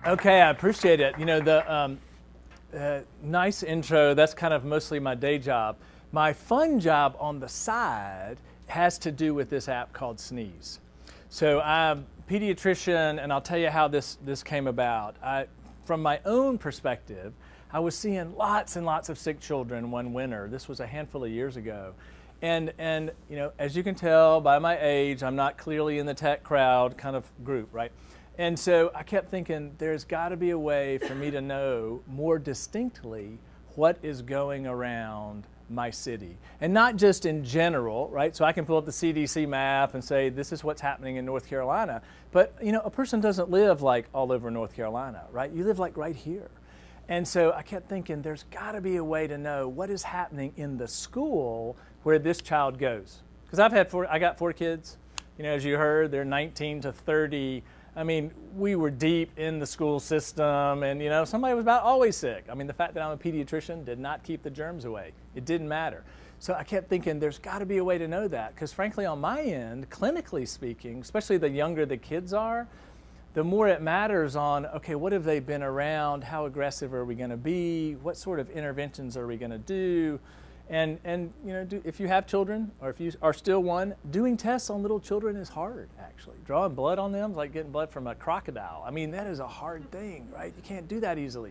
Okay, I appreciate it. Nice intro. That's kind of mostly my day job. My fun job on the side has to do with this app called Sneez. So I'm a pediatrician, and I'll tell you how this came about. From my own perspective, I was seeing lots and lots of sick children one winter. This was a handful of years ago. And as you can tell by my age, I'm not clearly in the tech crowd kind of group, right? And so I kept thinking, there's got to be a way for me to know more distinctly what is going around my city. And not just in general, right? So I can pull up the CDC map and say, this is what's happening in North Carolina. But, a person doesn't live like all over North Carolina, right? You live like right here. And so I kept thinking, there's got to be a way to know what is happening in the school where this child goes. Because I got 4 kids. As you heard, they're 19 to 30. I mean, we were deep in the school system, and somebody was about always sick. I mean, the fact that I'm a pediatrician did not keep the germs away. It didn't matter. So I kept thinking, there's got to be a way to know that, because frankly, on my end, clinically speaking, especially the younger the kids are, the more it matters on, okay, what have they been around? How aggressive are we going to be? What sort of interventions are we going to do? And if you have children, or if you are still one, doing tests on little children is hard, actually. Drawing blood on them is like getting blood from a crocodile. I mean, that is a hard thing, right? You can't do that easily.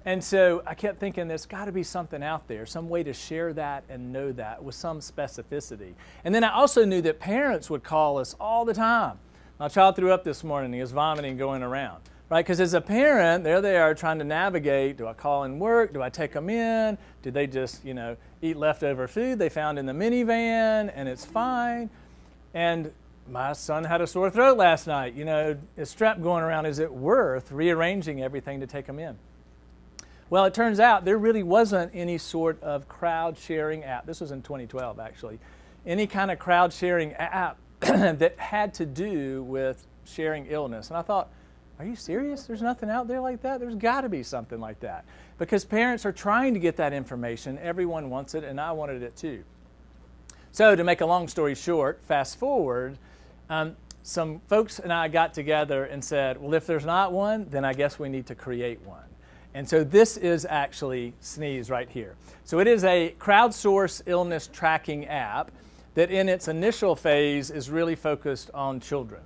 And so I kept thinking, there's got to be something out there, some way to share that and know that with some specificity. And then I also knew that parents would call us all the time. My child threw up this morning. He was vomiting going around. Right, because as a parent, there they are trying to navigate. Do I call in work? Do I take them in? Do they just, eat leftover food they found in the minivan and it's fine? And my son had a sore throat last night. Is strep going around? Is it worth rearranging everything to take them in? Well, it turns out there really wasn't any sort of crowd sharing app. This was in 2012, actually. Any kind of crowd sharing app that had to do with sharing illness. And I thought, are you serious? There's nothing out there like that? There's got to be something like that. Because parents are trying to get that information. Everyone wants it, and I wanted it too. So to make a long story short, fast forward, some folks and I got together and said, well, if there's not one, then I guess we need to create one. And so this is actually Sneez right here. So it is a crowdsourced illness tracking app that in its initial phase is really focused on children.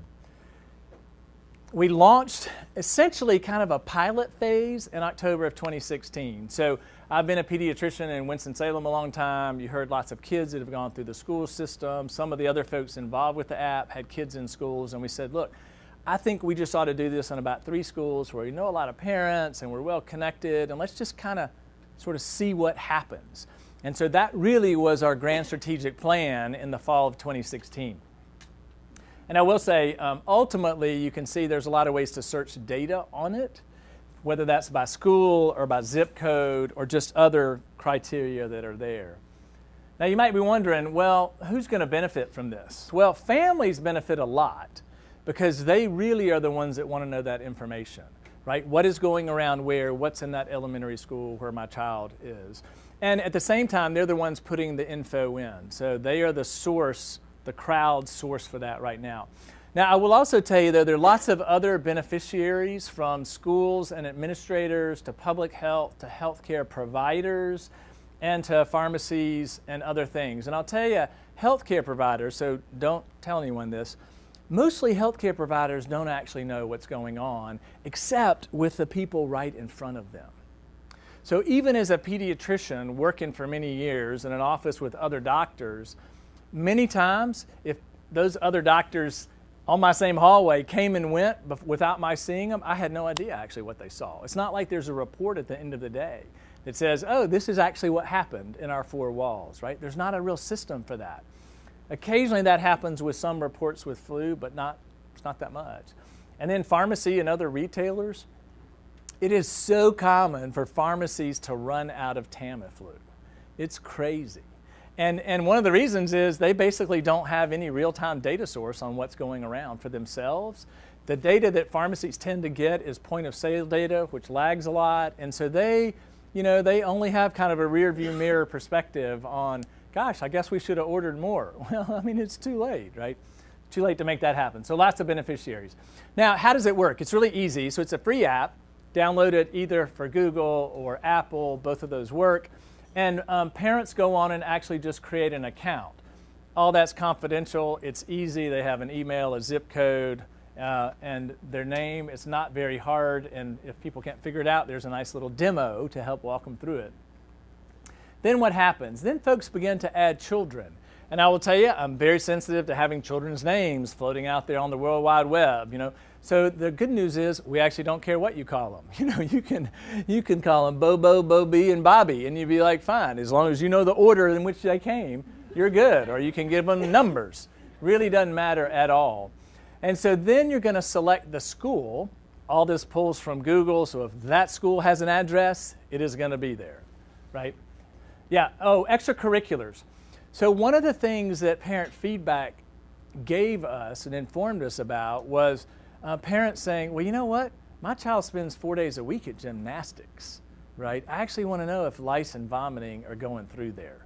We launched essentially kind of a pilot phase in October of 2016. So I've been a pediatrician in Winston-Salem a long time. You heard lots of kids that have gone through the school system. Some of the other folks involved with the app had kids in schools, and we said, look, I think we just ought to do this in about 3 schools where we know a lot of parents and we're well connected, and let's just kind of sort of see what happens. And so that really was our grand strategic plan in the fall of 2016. And I will say, ultimately, you can see there's a lot of ways to search data on it, whether that's by school or by zip code or just other criteria that are there. Now, you might be wondering, well, who's going to benefit from this? Well, families benefit a lot because they really are the ones that want to know that information, right? What is going around where? What's in that elementary school where my child is? And at the same time, they're the ones putting the info in. So they are the source, the crowd source for that right now. Now, I will also tell you, though, there are lots of other beneficiaries from schools and administrators to public health to healthcare providers and to pharmacies and other things. And I'll tell you, healthcare providers, so don't tell anyone this, mostly healthcare providers don't actually know what's going on except with the people right in front of them. So even as a pediatrician working for many years in an office with other doctors, many times, if those other doctors on my same hallway came and went without my seeing them, I had no idea actually what they saw. It's not like there's a report at the end of the day that says, oh, this is actually what happened in our 4 walls, right? There's not a real system for that. Occasionally that happens with some reports with flu, but it's not that much. And then pharmacy and other retailers, it is so common for pharmacies to run out of Tamiflu. It's crazy. And one of the reasons is they basically don't have any real-time data source on what's going around for themselves. The data that pharmacies tend to get is point-of-sale data, which lags a lot. And so they only have kind of a rear-view mirror perspective on, gosh, I guess we should have ordered more. Well, I mean, it's too late, right? Too late to make that happen. So lots of beneficiaries. Now, how does it work? It's really easy. So it's a free app. Download it either for Google or Apple. Both of those work. And parents go on and actually just create an account. All that's confidential. It's easy. They have an email, a zip code, and their name. It's not very hard. And if people can't figure it out, there's a nice little demo to help walk them through it. Then what happens? Then folks begin to add children. And I will tell you, I'm very sensitive to having children's names floating out there on the World Wide Web, So the good news is we actually don't care what you call them. You can call them Bobo, Bobby, and Bobby, and you'd be like, fine. As long as you know the order in which they came, you're good. Or you can give them numbers. Really doesn't matter at all. And so then you're going to select the school. All this pulls from Google, so if that school has an address, it is going to be there, right? Yeah, extracurriculars. So one of the things that parent feedback gave us and informed us about was parents saying, well, you know what? My child spends 4 days a week at gymnastics, right? I actually want to know if lice and vomiting are going through there.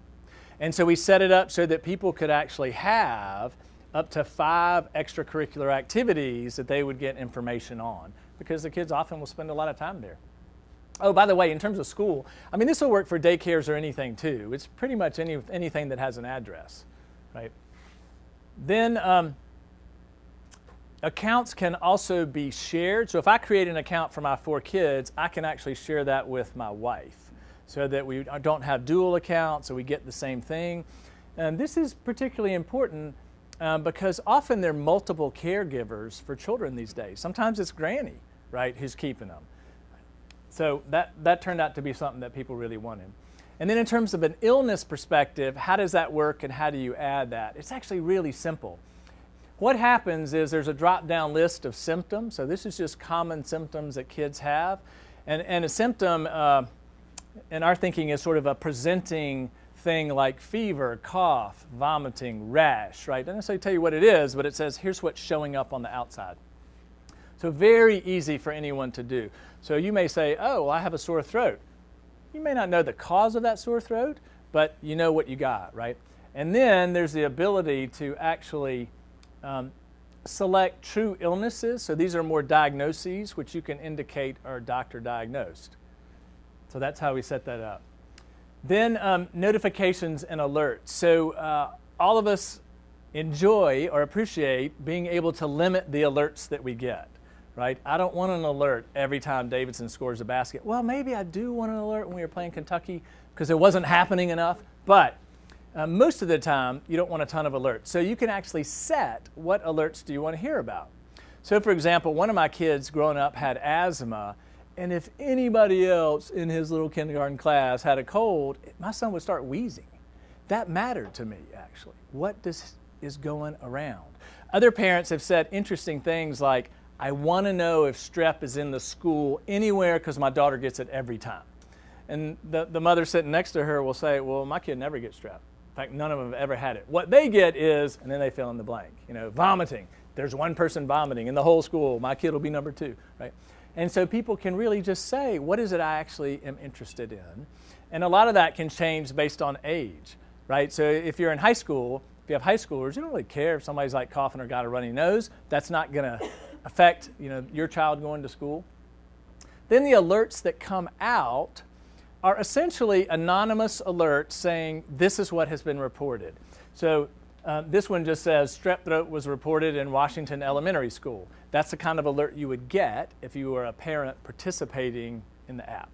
And so we set it up so that people could actually have up to 5 extracurricular activities that they would get information on, because the kids often will spend a lot of time there. Oh, by the way, in terms of school, this will work for daycares or anything too. It's pretty much anything that has an address, right? Then accounts can also be shared. So if I create an account for my 4 kids, I can actually share that with my wife so that we don't have dual accounts, so we get the same thing. And this is particularly important because often there are multiple caregivers for children these days. Sometimes it's granny, right, who's keeping them. So that turned out to be something that people really wanted. And then in terms of an illness perspective, how does that work and how do you add that? It's actually really simple. What happens is there's a drop-down list of symptoms. So this is just common symptoms that kids have. And a symptom, in our thinking, is sort of a presenting thing like fever, cough, vomiting, rash, right? It doesn't necessarily tell you what it is, but it says here's what's showing up on the outside. So very easy for anyone to do. So you may say, oh, well, I have a sore throat. You may not know the cause of that sore throat, but you know what you got, right? And then there's the ability to actually select true illnesses. So these are more diagnoses, which you can indicate are doctor diagnosed. So that's how we set that up. Then notifications and alerts. So all of us enjoy or appreciate being able to limit the alerts that we get. Right? I don't want an alert every time Davidson scores a basket. Well, maybe I do want an alert when we were playing Kentucky because it wasn't happening enough. But most of the time, you don't want a ton of alerts. So you can actually set what alerts do you want to hear about. So, for example, one of my kids growing up had asthma, and if anybody else in his little kindergarten class had a cold, my son would start wheezing. That mattered to me, actually. What is going around? Other parents have said interesting things like, I want to know if strep is in the school anywhere because my daughter gets it every time. And the mother sitting next to her will say, well, my kid never gets strep. In fact, none of them have ever had it. What they get is, and then they fill in the blank, vomiting. There's one person vomiting in the whole school. My kid will be number 2, right? And so people can really just say, what is it I actually am interested in? And a lot of that can change based on age, right? So if you're in high school, if you have high schoolers, you don't really care if somebody's like coughing or got a runny nose. That's not going to affect your child going to school. Then the alerts that come out are essentially anonymous alerts saying this is what has been reported. So this one just says strep throat was reported in Washington Elementary School. That's the kind of alert you would get if you were a parent participating in the app.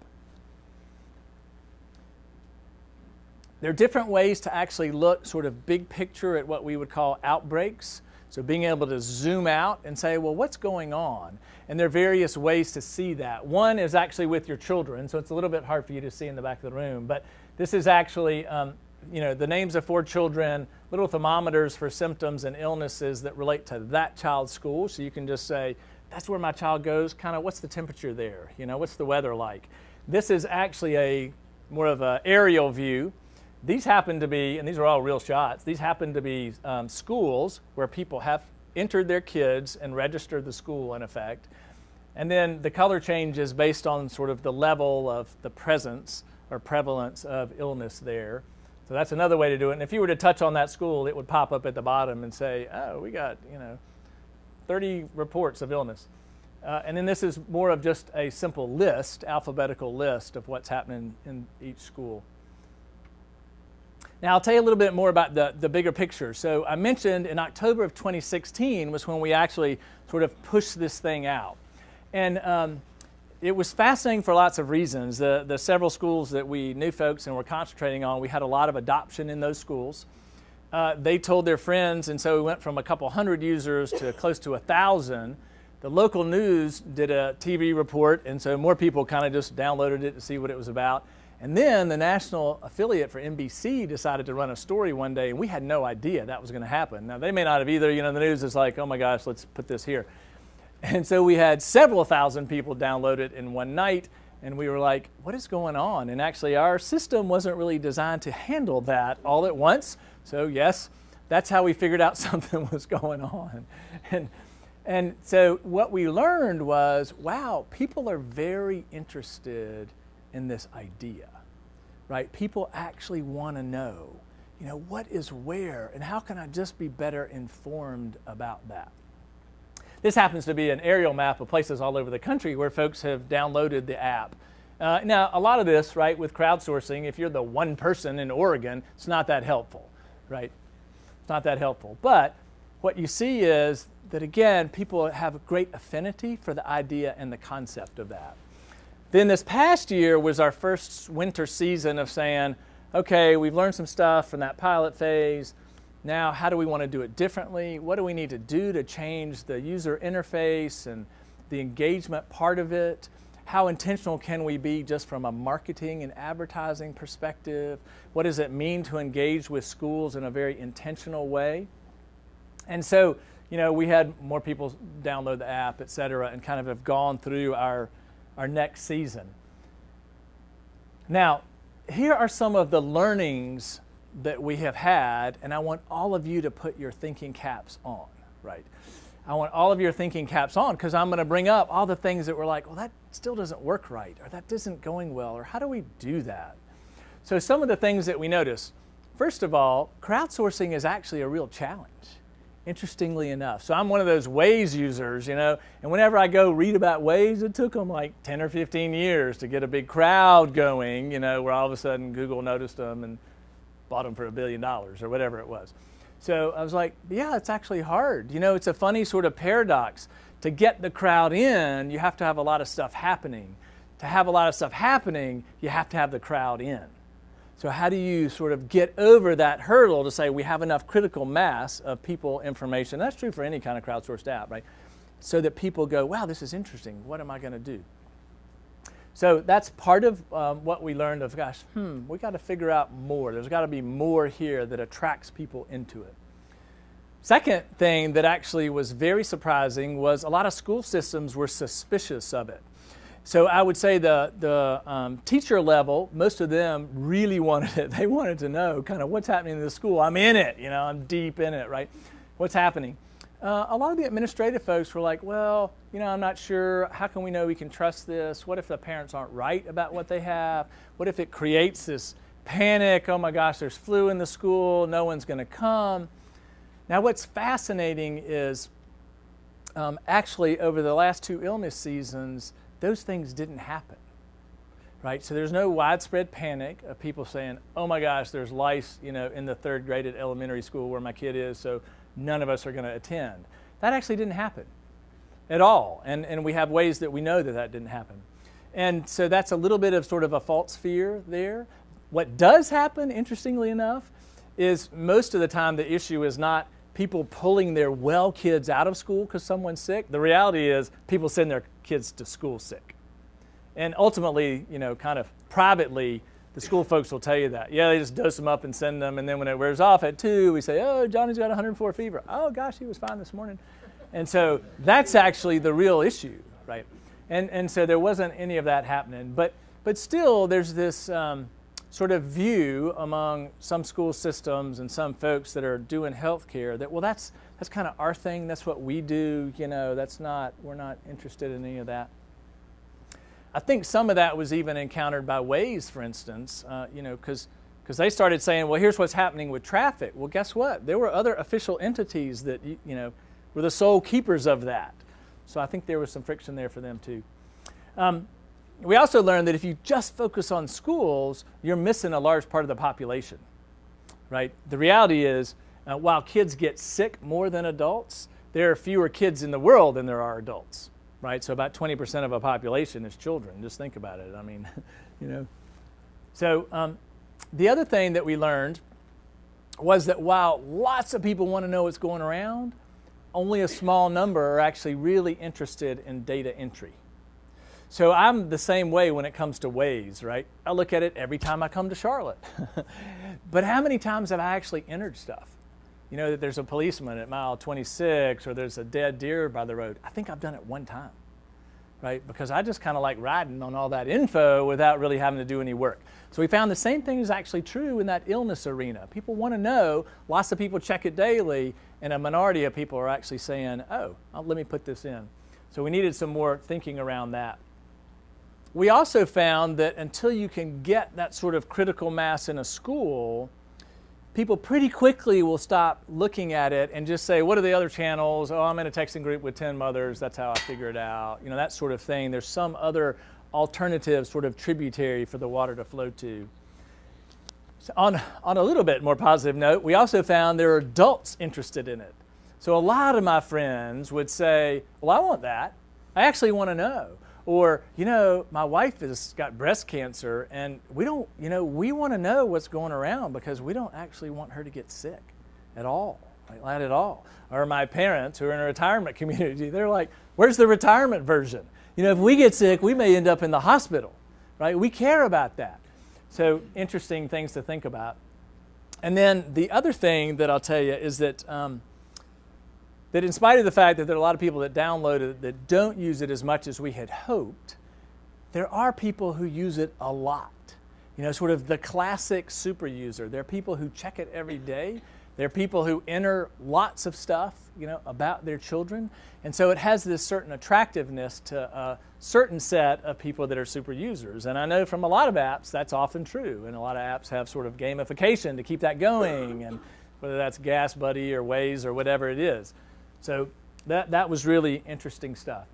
There are different ways to actually look sort of big picture at what we would call outbreaks. So being able to zoom out and say, well, what's going on? And there are various ways to see that. One is actually with your children, so it's a little bit hard for you to see in the back of the room. But this is actually, the names of 4 children, little thermometers for symptoms and illnesses that relate to that child's school. So you can just say, that's where my child goes. Kind of, what's the temperature there? What's the weather like? This is actually more of an aerial view. These happen to be, and these are all real shots, these happen to be schools where people have entered their kids and registered the school in effect. And then the color change is based on sort of the level of the presence or prevalence of illness there. So that's another way to do it. And if you were to touch on that school, it would pop up at the bottom and say, oh, we got, 30 reports of illness. And then this is more of just a simple list, alphabetical list of what's happening in each school. Now, I'll tell you a little bit more about the bigger picture. So I mentioned in October of 2016 was when we actually sort of pushed this thing out. And it was fascinating for lots of reasons. The several schools that we knew folks and were concentrating on, we had a lot of adoption in those schools. They told their friends, and so we went from a couple hundred users to close to 1,000. The local news did a TV report, and so more people kind of just downloaded it to see what it was about. And then the national affiliate for NBC decided to run a story one day, and we had no idea that was going to happen. Now, they may not have either. The news is like, oh my gosh, let's put this here. And so we had several thousand people download it in one night, and we were like, what is going on? And actually, our system wasn't really designed to handle that all at once. So yes, that's how we figured out something was going on. And so what we learned was, wow, people are very interested in this idea, right? People actually want to know, what is where, and how can I just be better informed about that? This happens to be an aerial map of places all over the country where folks have downloaded the app. Now, a lot of this, right, with crowdsourcing, if you're the one person in Oregon, it's not that helpful, right? It's not that helpful. But what you see is that, again, people have a great affinity for the idea and the concept of that. Then this past year was our first winter season of saying, okay, we've learned some stuff from that pilot phase. Now, how do we want to do it differently? What do we need to do to change the user interface and the engagement part of it? How intentional can we be just from a marketing and advertising perspective? What does it mean to engage with schools in a very intentional way? And so, we had more people download the app, et cetera, and kind of have gone through our next season. Now, here are some of the learnings that we have had, and I want all of you to put your thinking caps on, right? I want all of your thinking caps on because I'm going to bring up all the things that were like, well, that still doesn't work right, or that isn't going well, or how do we do that? So some of the things that we notice, first of all, crowdsourcing is actually a real challenge, interestingly enough. So I'm one of those Waze users, and whenever I go read about Waze, it took them like 10 or 15 years to get a big crowd going, where all of a sudden Google noticed them and bought them for $1 billion or whatever it was. So I was like, yeah, it's actually hard. It's a funny sort of paradox. To get the crowd in, you have to have a lot of stuff happening. To have a lot of stuff happening, you have to have the crowd in. So how do you sort of get over that hurdle to say we have enough critical mass of people information? That's true for any kind of crowdsourced app, right? So that people go, wow, this is interesting. What am I going to do? So that's part of what we learned of, gosh, we got to figure out more. There's got to be more here that attracts people into it. Second thing that actually was very surprising was a lot of school systems were suspicious of it. So I would say the teacher level, most of them really wanted it. They wanted to know kind of what's happening in the school. I'm in it, I'm deep in it, right? What's happening? A lot of the administrative folks were like, well, I'm not sure. How can we know we can trust this? What if the parents aren't right about what they have? What if it creates this panic? Oh my gosh, there's flu in the school. No one's going to come. Now, what's fascinating is actually over the last 2 illness seasons, those things didn't happen, right? So there's no widespread panic of people saying, oh my gosh, there's lice, in the 3rd grade at elementary school where my kid is, so none of us are going to attend. That actually didn't happen at all. And we have ways that we know that didn't happen. And so that's a little bit of sort of a false fear there. What does happen, interestingly enough, is most of the time the issue is not people pulling their well kids out of school because someone's sick. The reality is people send their kids to school sick. And ultimately, kind of privately, the school folks will tell you that. Yeah, they just dose them up and send them, and then when it wears off at 2, we say, oh, Johnny's got 104 fever. Oh, gosh, he was fine this morning. And so that's actually the real issue, right? And so there wasn't any of that happening. But still, there's this sort of view among some school systems and some folks that are doing healthcare that, well, that's kind of our thing. That's what we do. We're not interested in any of that. I think some of that was even encountered by Waze, for instance, because because they started saying, well, here's what's happening with traffic. Well, guess what? There were other official entities that, were the sole keepers of that. So I think there was some friction there for them too. We also learned that if you just focus on schools, you're missing a large part of the population, right? The reality is, while kids get sick more than adults, there are fewer kids in the world than there are adults, right? So about 20% of a population is children. Just think about it. I mean, So the other thing that we learned was that while lots of people want to know what's going around, only a small number are actually really interested in data entry. So I'm the same way when it comes to Waze, right? I look at it every time I come to Charlotte. But how many times have I actually entered stuff? That there's a policeman at mile 26 or there's a dead deer by the road. I think I've done it one time, right? Because I just kind of like riding on all that info without really having to do any work. So we found the same thing is actually true in that illness arena. People want to know, lots of people check it daily, and a minority of people are actually saying, let me put this in. So we needed some more thinking around that. We also found that until you can get that sort of critical mass in a school, people pretty quickly will stop looking at it and just say, what are the other channels? Oh, I'm in a texting group with 10 mothers. That's how I figure it out. That sort of thing. There's some other alternative sort of tributary for the water to flow to. So on a little bit more positive note, we also found there are adults interested in it. So a lot of my friends would say, well, I want that. I actually want to know. Or, my wife has got breast cancer and we want to know what's going around because we don't actually want her to get sick at all, like not at all. Or my parents who are in a retirement community, they're like, where's the retirement version? If we get sick, we may end up in the hospital, right? We care about that. So interesting things to think about. And then the other thing that I'll tell you is that that in spite of the fact that there are a lot of people that download it that don't use it as much as we had hoped, there are people who use it a lot. Sort of the classic super user. There are people who check it every day. There are people who enter lots of stuff, about their children. And so it has this certain attractiveness to a certain set of people that are super users. And I know from a lot of apps that's often true. And a lot of apps have sort of gamification to keep that going, and whether that's Gas Buddy or Waze or whatever it is. So that was really interesting stuff.